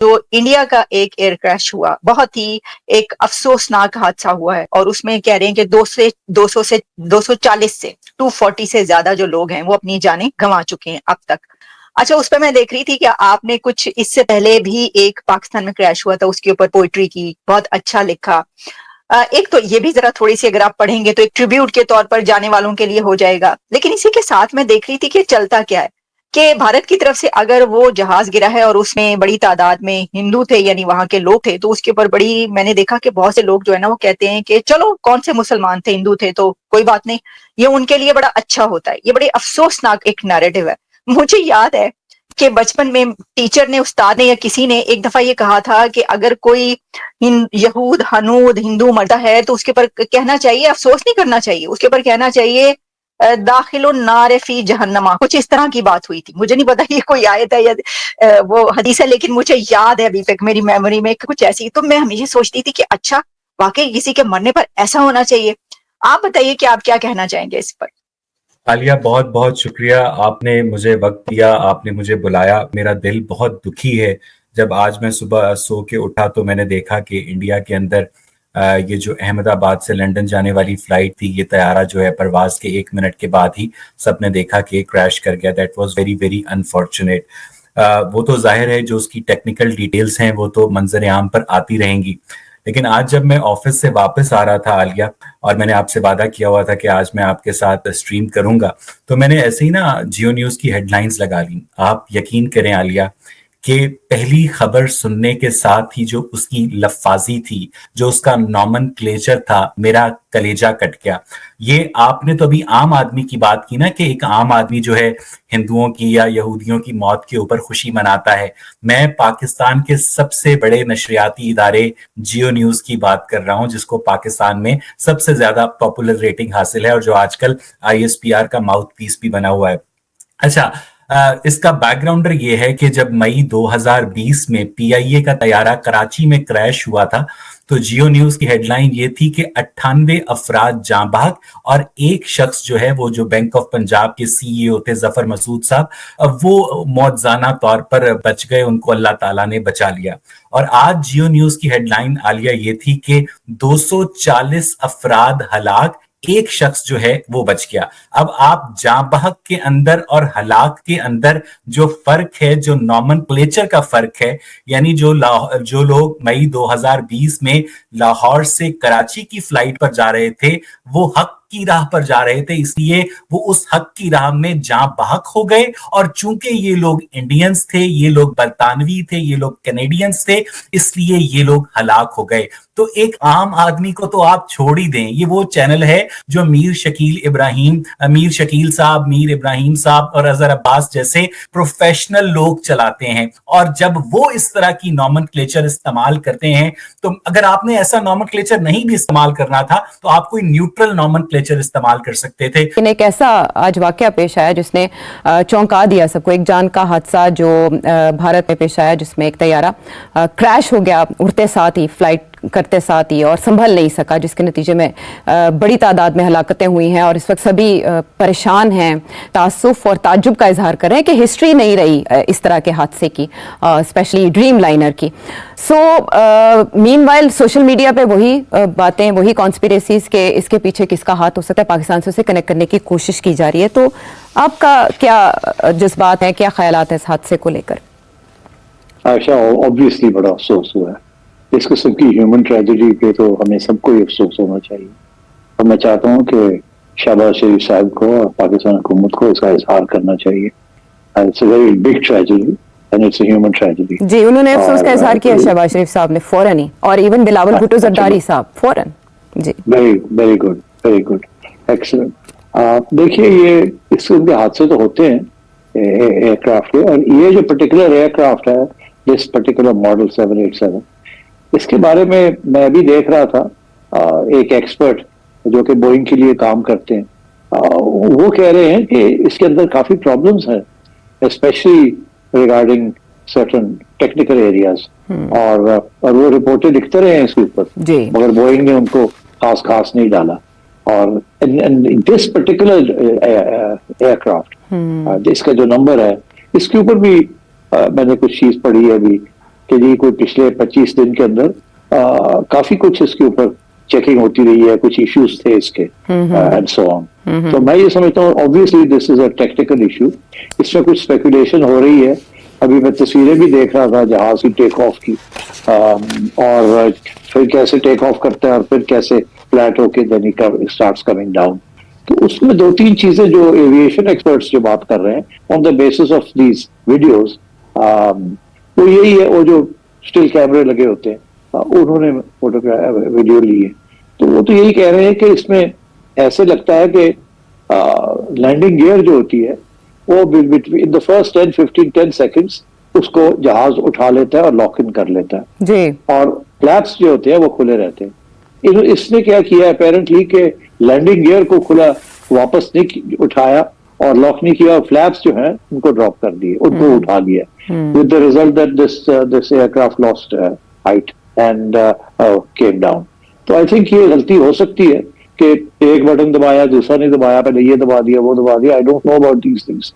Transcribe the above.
जो इंडिया का एक एयर क्रैश हुआ, बहुत ही एक अफसोसनाक हादसा हुआ है, और उसमें कह रहे हैं कि 240 से 240 से ज्यादा जो लोग हैं वो अपनी जानें गंवा चुके हैं अब तक। अच्छा, उस पर मैं देख रही थी कि आपने कुछ इससे पहले भी एक पाकिस्तान में क्रैश हुआ था, उसके ऊपर पोइट्री की, बहुत अच्छा लिखा। एक तो ये भी जरा थोड़ी सी अगर आप पढ़ेंगे तो एक ट्रिब्यूट के तौर पर जाने वालों के लिए हो जाएगा। लेकिन इसी के साथ मैं देख रही थी कि चलता क्या है कि भारत की तरफ से अगर वो जहाज गिरा है और उसमें बड़ी तादाद में हिंदू थे, यानी वहां के लोग थे, तो उसके ऊपर बड़ी, मैंने देखा कि बहुत से लोग जो है ना वो कहते हैं कि चलो कौन से मुसलमान थे, हिंदू थे तो कोई बात नहीं, ये उनके लिए बड़ा अच्छा होता है। ये बड़ी अफसोसनाक एक नैरेटिव है। मुझे याद है कि बचपन में टीचर ने, उस्ताद ने या किसी ने एक दफा ये कहा था कि अगर कोई यहूद हनूद हिंदू मरता है तो उसके ऊपर कहना चाहिए, अफसोस नहीं करना चाहिए, उसके ऊपर कहना चाहिए दाखिलुन नार फी जहन्नमा, कुछ इस तरह की बात हुई थी। मुझे नहीं पता ये कोई आयत है या वो हदीस है, लेकिन मुझे याद है अभी तक मेरी मेमोरी में कुछ ऐसी। तो मैं हमेशा सोचती थी कि अच्छा, वाकई किसी के मरने पर ऐसा होना चाहिए। आप बताइए कि आप क्या कहना चाहेंगे इस पर। आलिया, बहुत बहुत शुक्रिया, आपने मुझे वक्त दिया, आपने मुझे बुलाया। मेरा दिल बहुत दुखी है। जब आज मैं सुबह सो के उठा तो मैंने देखा कि इंडिया के अंदर ये जो अहमदाबाद से लंदन जाने वाली फ्लाइट थी, ये तैयारा जो है परवाज के 1 मिनट के बाद ही सबने देखा कि क्रैश कर गया। That was very very unfortunate. वो तो जाहिर है जो उसकी टेक्निकल डिटेल्स हैं वो तो मंजर आम पर आती रहेंगी। लेकिन आज जब मैं ऑफिस से वापस आ रहा था आलिया, और मैंने आपसे वादा किया हुआ था कि आज मैं आपके साथ स्ट्रीम करूंगा, तो मैंने ऐसे ही ना जियो न्यूज की हेडलाइंस लगा ली। आप यकीन करें आलिया कि पहली खबर सुनने के साथ ही जो उसकी लफ्फाजी थी, जो उसका नॉमनक्लेचर था, मेरा कलेजा कट गया। ये आपने तो अभी आम आदमी की बात की ना कि एक आम आदमी जो है हिंदुओं की या यहूदियों की मौत के ऊपर खुशी मनाता है। मैं पाकिस्तान के सबसे बड़े नशरियाती इदारे जियो न्यूज की बात कर रहा हूं, जिसको पाकिस्तान में सबसे ज्यादा पॉपुलर रेटिंग हासिल है और जो आजकल ISPR का माउथ पीस भी बना हुआ है। अच्छा, इसका बैकग्राउंडर ये है कि जब मई 2020 में PIA का तैयारा कराची में क्रैश हुआ था, तो जियो न्यूज की हेडलाइन ये थी कि 98 अफराद जाँ बहक और एक शख्स जो है, वो जो बैंक ऑफ पंजाब के CEO थे जफर मसूद साहब, वो मौतजाना तौर पर बच गए, उनको अल्लाह ताला ने बचा लिया। और आज जियो न्यूज की हेडलाइन आलिया ये थी कि 240 अफराद हलाक, एक शख्स जो है वो बच गया। अब आप जाँ बहक के अंदर और हलाक के अंदर जो फर्क है, जो नॉमनक्लेचर का फर्क है, यानी जो लोग मई 2020 में लाहौर से कराची की फ्लाइट पर जा रहे थे, वो हक की राह पर जा रहे थे, इसलिए वो उस हक की राह में जाँ बहक हो गए। और चूंकि ये लोग इंडियंस थे, ये लोग बरतानवी थे, ये लोग कैनेडियंस थे, इसलिए ये लोग हलाक हो गए। तो एक आम आदमी को तो आप छोड़ ही दें, ये वो चैनल है जो मीर शकील साहब, मीर इब्राहिम साहब और अजहर अब्बास जैसे प्रोफेशनल लोग चलाते हैं। और जब वो इस तरह की नॉमनक्लेचर इस्तेमाल करते हैं, तो अगर आपने ऐसा नॉमनक्लेचर नहीं भी इस्तेमाल करना था तो आप कोई न्यूट्रल नॉमनक्लेचर इस्तेमाल कर सकते थे। एक ऐसा आज वाकया पेश आया जिसने चौंका दिया सबको, एक जान का हादसा जो भारत में पेश आया, जिसमें एक तैयारा क्रैश हो गया उड़ते साथ ही, फ्लाइट करते साथ ही, और संभल नहीं सका, जिसके नतीजे में बड़ी तादाद में हलाकतें हुई हैं। और इस वक्त सभी परेशान हैं, तासुफ और ताज्जुब का इजहार कर रहे हैं कि हिस्ट्री नहीं रही इस तरह के हादसे की, स्पेशली ड्रीम लाइनर की। मीनवाइल सोशल मीडिया पे वही बातें, वही कॉन्स्पिरेसीज के इसके पीछे किसका हाथ हो सकता है, पाकिस्तान से उसे कनेक्ट करने की कोशिश की जा रही है। तो आपका क्या जज्बात है, क्या ख्यालात है इस हादसे को लेकर? आयशा, ऑब्वियसली बड़ा अफसोस हुआ है। इस किस्म की ह्यूमन ट्रेजेडी पे तो हमें सबको ही अफसोस होना चाहिए। और मैं चाहता हूँ कि शहबाज शरीफ साहब को और पाकिस्तान हुकूमत को इसका इजहार करना चाहिए। It's a very big tragedy and it's a human tragedy. जी, उन्होंने अफसोस का इजहार किया शहबाज शरीफ साहब ने फौरन ही, और इवन बिलावल भुट्टो जरदारी साहब फौरन। जी, very very good, very good, excellent. देखिए, ये इस किस्म के हादसे तो होते हैं एयरक्राफ्ट के, और ये जो पर्टिकुलर एयरक्राफ्ट है, दिस पर्टिकुलर मॉडल 787, इसके बारे में मैं अभी देख रहा था। एक एक्सपर्ट जो कि बोइंग के लिए काम करते हैं, वो कह रहे हैं कि इसके अंदर काफी प्रॉब्लम्स हैं, specially regarding certain technical areas, और वो रिपोर्टें लिखते रहे हैं इसके ऊपर, मगर बोइंग ने उनको खास नहीं डाला। और दिस पर्टिकुलर एयरक्राफ्ट, इसका जो नंबर है, इसके ऊपर भी मैंने कुछ चीज पढ़ी है अभी کہ جی کوئی پچھلے 25 دن کے اندر کافی کچھ اس کے اوپر چیکنگ ہوتی رہی ہے, کچھ ایشوز تھے اس کے اینڈ سو آن. تو میں یہ سمجھتا ہوں obviously this is a technical issue. اس میں کچھ اسپیکولیشن ہو رہی ہے. ابھی میں تصویریں بھی دیکھ رہا تھا جہاز کی ٹیک آف کی, اور پھر کیسے ٹیک آف کرتا ہے اور پھر کیسے فلیٹ ہو کے دین اسٹارٹس کمنگ ڈاؤن. تو اس میں 2-3 چیزیں جو ایویشن ایکسپرٹس جو بات کر رہے ہیں on the basis of these videos, وہ یہی ہے, وہ جو اسٹل کیمرے لگے ہوتے ہیں انہوں نے ویڈیو لی ہے, تو وہ تو یہی کہہ رہے ہیں کہ اس میں ایسے لگتا ہے کہ لینڈنگ گیئر جو ہوتی ہے وہ ان دا فرسٹ 10 سیکنڈس اس کو جہاز اٹھا لیتا ہے اور لاک ان کر لیتا ہے جی, اور فلیپس جو ہوتے ہیں وہ کھلے رہتے ہیں. اس نے کیا کیا اپیرنٹلی کہ لینڈنگ گیئر کو کھلا واپس نہیں اٹھایا اور لاک نہیں کیا, اور فلیپس جو ہیں ان کو ڈراپ کر دیے, ان کو اٹھا دیا, with the result that this aircraft lost height and came down. تو آئی تھنک یہ غلطی ہو سکتی ہے کہ ایک بٹن دبایا, دوسرا نہیں دبایا, پہلے یہ دبا دیا, وہ دبا دیا. I don't know about these things,